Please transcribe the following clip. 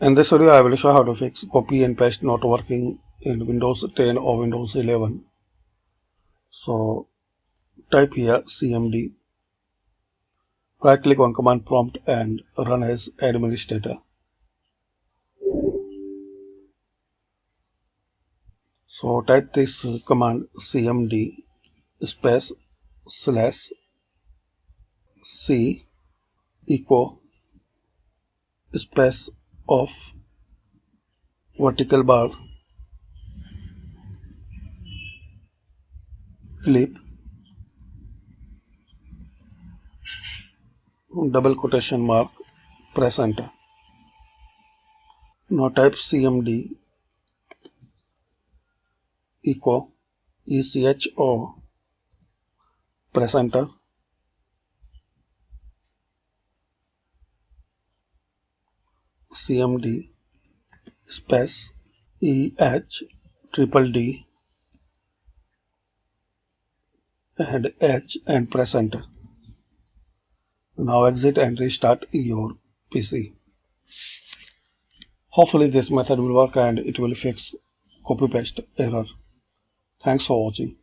In this video, I will show how to fix copy and paste not working in Windows 10 or Windows 11. So type here cmd, right click on command prompt and run as administrator. So type this command cmd space slash c echo space of vertical bar clip double quotation mark, press enter. Now type cmd echo echo, press enter. cmd space triple D and H and press enter. Now exit and restart your PC. Hopefully this method will work and it will fix copy paste error. Thanks for watching.